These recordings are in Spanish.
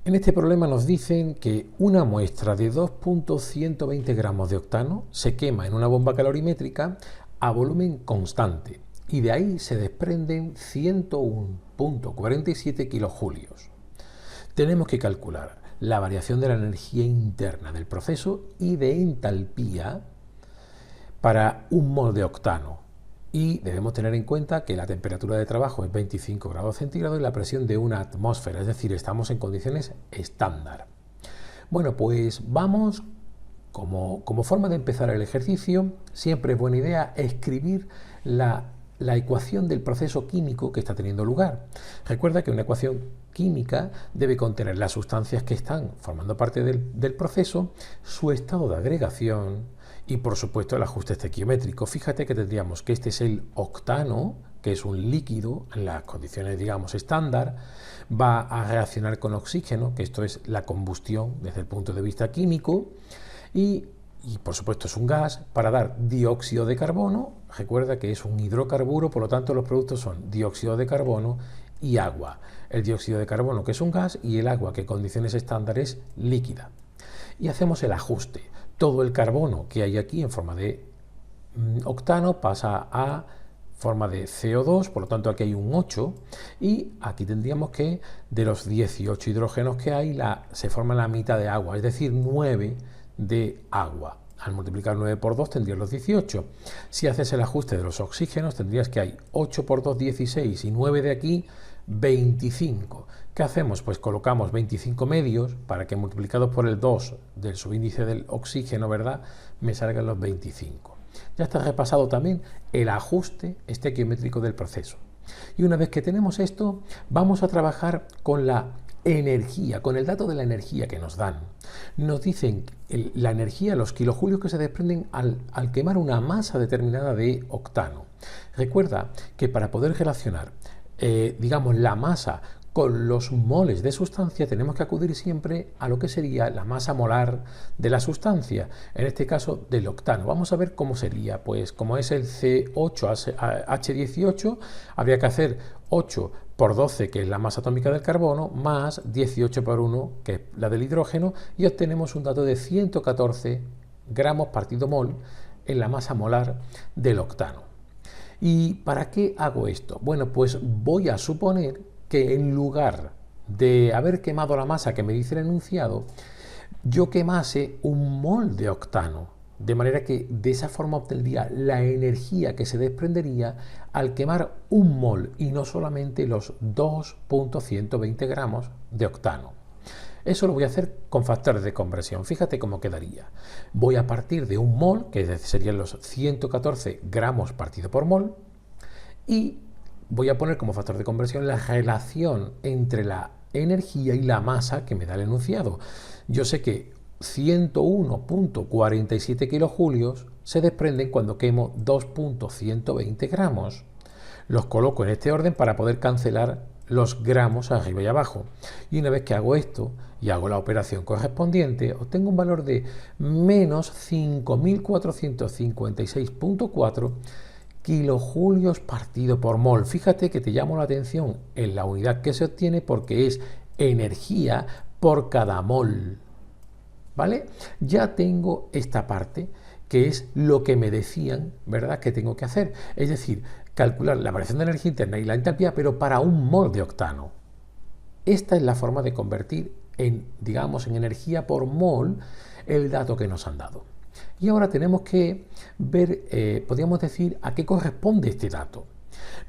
En este problema nos dicen que una muestra de 2.120 gramos de octano se quema en una bomba calorimétrica a volumen constante y de ahí se desprenden 101.47 kilojulios. Tenemos que calcular la variación de la energía interna del proceso y de entalpía para un mol de octano. Y debemos tener en cuenta que la temperatura de trabajo es 25 grados centígrados y la presión de una atmósfera, es decir, estamos en condiciones estándar. Bueno, pues vamos, como forma de empezar el ejercicio, siempre es buena idea escribir la ecuación del proceso químico que está teniendo lugar. Recuerda que una ecuación química debe contener las sustancias que están formando parte del proceso, su estado de agregación y, por supuesto, el ajuste estequiométrico. Fíjate que tendríamos que este es el octano, que es un líquido en las condiciones, digamos, estándar, va a reaccionar con oxígeno, que esto es la combustión desde el punto de vista químico, y por supuesto es un gas, para dar dióxido de carbono. Recuerda que es un hidrocarburo, por lo tanto los productos son dióxido de carbono y agua. El dióxido de carbono, que es un gas, y el agua, que en condiciones estándares es líquida. Y hacemos el ajuste. Todo el carbono que hay aquí en forma de octano pasa a forma de CO2, por lo tanto aquí hay un 8, y aquí tendríamos que de los 18 hidrógenos que hay se forma la mitad de agua, es decir, 9 de agua. Al multiplicar 9 por 2 tendrías los 18. Si haces el ajuste de los oxígenos tendrías que hay 8 por 2, 16, y 9 de aquí, 25. ¿Qué hacemos? Pues colocamos 25 medios para que multiplicados por el 2 del subíndice del oxígeno, ¿verdad?, me salgan los 25. Ya está repasado también el ajuste estequiométrico del proceso. Y una vez que tenemos esto, vamos a trabajar con la energía, con el dato de la energía que nos dan. Nos dicen la energía, los kilojulios que se desprenden al quemar una masa determinada de octano. Recuerda que para poder relacionar, digamos, la masa con los moles de sustancia tenemos que acudir siempre a lo que sería la masa molar de la sustancia, en este caso del octano. Vamos a ver cómo sería. Pues como es el C8H18, habría que hacer 8 por 12, que es la masa atómica del carbono, más 18 por 1, que es la del hidrógeno, y obtenemos un dato de 114 gramos partido mol en la masa molar del octano. ¿Y para qué hago esto? Bueno, pues voy a suponer que en lugar de haber quemado la masa que me dice el enunciado, yo quemase un mol de octano, de manera que de esa forma obtendría la energía que se desprendería al quemar un mol y no solamente los 2.120 gramos de octano. Eso lo voy a hacer con factores de conversión. Fíjate cómo quedaría. Voy a partir de un mol, que serían los 114 gramos partido por mol, y voy a poner como factor de conversión la relación entre la energía y la masa que me da el enunciado. Yo sé que 101.47 kilojulios se desprenden cuando quemo 2.120 gramos. Los coloco en este orden para poder cancelar los gramos arriba y abajo. Y una vez que hago esto y hago la operación correspondiente, obtengo un valor de menos 5.456.4 kilojulios partido por mol. Fíjate que te llamo la atención en la unidad que se obtiene porque es energía por cada mol. ¿Vale? Ya tengo esta parte que es lo que me decían, ¿verdad?, que tengo que hacer. Es decir, calcular la variación de energía interna y la entalpía, pero para un mol de octano. Esta es la forma de convertir en, digamos, en energía por mol el dato que nos han dado. Y ahora tenemos que ver, podríamos decir, a qué corresponde este dato.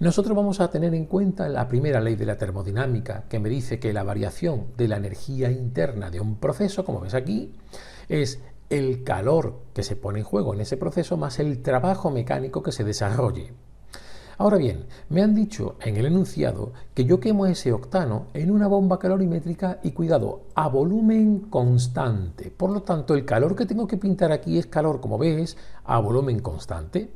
Nosotros vamos a tener en cuenta la primera ley de la termodinámica, que me dice que la variación de la energía interna de un proceso, como ves aquí, es el calor que se pone en juego en ese proceso más el trabajo mecánico que se desarrolle. Ahora bien, me han dicho en el enunciado que yo quemo ese octano en una bomba calorimétrica y, cuidado, a volumen constante. Por lo tanto, el calor que tengo que pintar aquí es calor, como ves, a volumen constante.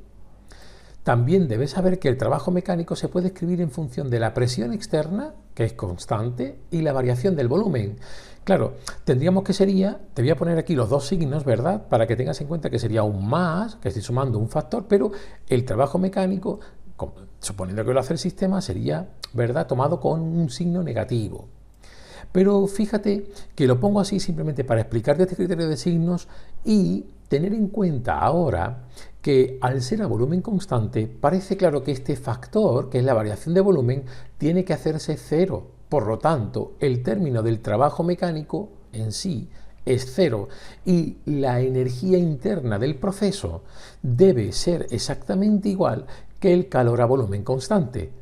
También debes saber que el trabajo mecánico se puede escribir en función de la presión externa, que es constante, y la variación del volumen. Claro, tendríamos que sería, te voy a poner aquí los dos signos, ¿verdad?, para que tengas en cuenta que sería un más, que estoy sumando un factor, pero el trabajo mecánico, suponiendo que lo hace el sistema, sería, ¿verdad?, tomado con un signo negativo. Pero fíjate que lo pongo así simplemente para explicarte este criterio de signos y tener en cuenta ahora que al ser a volumen constante, parece claro que este factor, que es la variación de volumen, tiene que hacerse cero. Por lo tanto, el término del trabajo mecánico en sí es cero y la energía interna del proceso debe ser exactamente igual que el calor a volumen constante.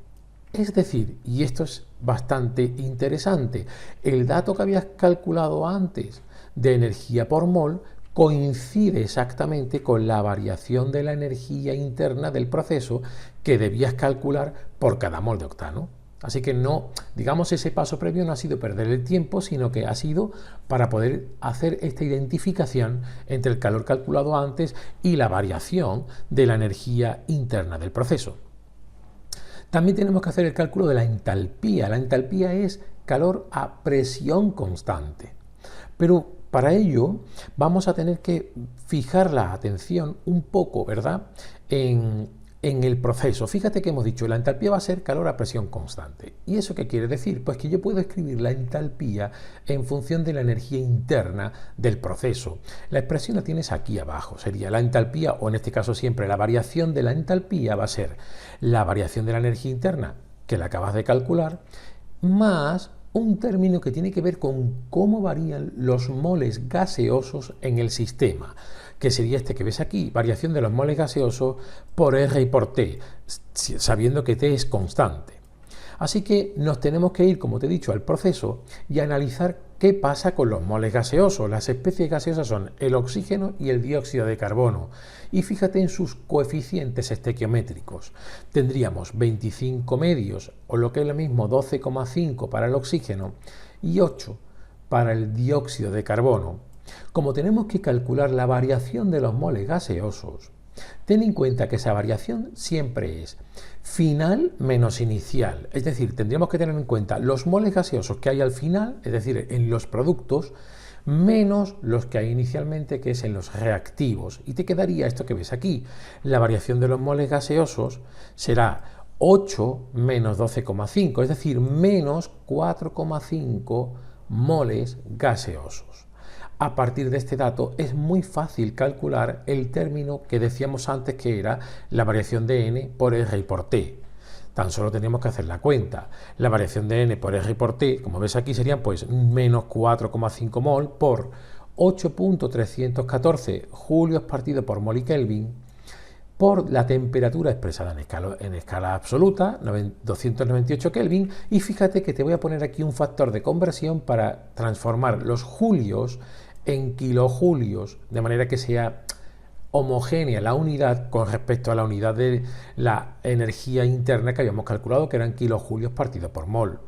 Es decir, y esto es bastante interesante, el dato que habías calculado antes de energía por mol coincide exactamente con la variación de la energía interna del proceso que debías calcular por cada mol de octano. Así que no, digamos, ese paso previo no ha sido perder el tiempo, sino que ha sido para poder hacer esta identificación entre el calor calculado antes y la variación de la energía interna del proceso. También tenemos que hacer el cálculo de la entalpía. La entalpía es calor a presión constante. Pero para ello vamos a tener que fijar la atención un poco, ¿verdad?, en el proceso. Fíjate que hemos dicho, la entalpía va a ser calor a presión constante. ¿Y eso qué quiere decir? Pues que yo puedo escribir la entalpía en función de la energía interna del proceso. La expresión la tienes aquí abajo. Sería la entalpía, o en este caso siempre la variación de la entalpía va a ser la variación de la energía interna que la acabas de calcular, más un término que tiene que ver con cómo varían los moles gaseosos en el sistema, que sería este que ves aquí, variación de los moles gaseosos por R y por T, sabiendo que T es constante. Así que nos tenemos que ir, como te he dicho, al proceso y analizar qué pasa con los moles gaseosos. Las especies gaseosas son el oxígeno y el dióxido de carbono. Y fíjate en sus coeficientes estequiométricos. Tendríamos 25 medios, o lo que es lo mismo, 12,5 para el oxígeno y 8 para el dióxido de carbono. Como tenemos que calcular la variación de los moles gaseosos, ten en cuenta que esa variación siempre es final menos inicial. Es decir, tendríamos que tener en cuenta los moles gaseosos que hay al final, es decir, en los productos, menos los que hay inicialmente, que es en los reactivos. Y te quedaría esto que ves aquí. La variación de los moles gaseosos será 8 menos 12,5, es decir, menos 4,5 moles gaseosos. A partir de este dato es muy fácil calcular el término que decíamos antes, que era la variación de N por R y por T. Tan solo tenemos que hacer la cuenta. La variación de N por R y por T, como ves aquí, serían pues menos 4,5 mol por 8.314 julios partido por mol y Kelvin por la temperatura expresada en escala absoluta, 298 Kelvin, y fíjate que te voy a poner aquí un factor de conversión para transformar los julios en kilojulios, de manera que sea homogénea la unidad con respecto a la unidad de la energía interna que habíamos calculado, que eran kilojulios partido por mol.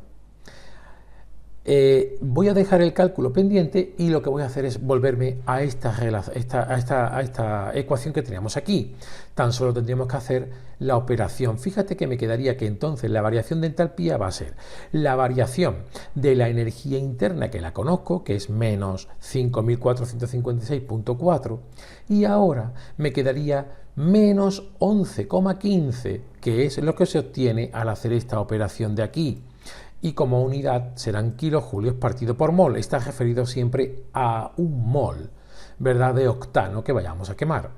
Voy a dejar el cálculo pendiente y lo que voy a hacer es volverme a esta ecuación que teníamos aquí. Tan solo tendríamos que hacer la operación. Fíjate que me quedaría que entonces la variación de entalpía va a ser la variación de la energía interna, que la conozco, que es menos 5.456.4, y ahora me quedaría menos 11,15, que es lo que se obtiene al hacer esta operación de aquí. Y como unidad serán kilojulios partido por mol. Está referido siempre a un mol, ¿verdad?, de octano que vayamos a quemar.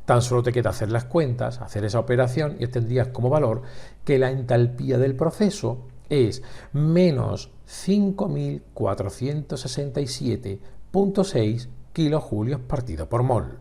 Tan solo te queda hacer las cuentas, hacer esa operación y obtendrías como valor que la entalpía del proceso es menos 5.467.6 kilojulios partido por mol.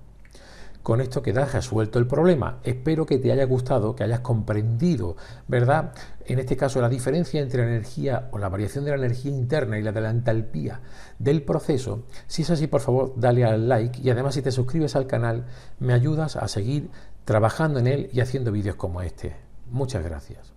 Con esto queda resuelto el problema. Espero que te haya gustado, que hayas comprendido, ¿verdad?, en este caso la diferencia entre la energía o la variación de la energía interna y la de la entalpía del proceso. Si es así, por favor, dale al like, y además si te suscribes al canal me ayudas a seguir trabajando en él y haciendo vídeos como este. Muchas gracias.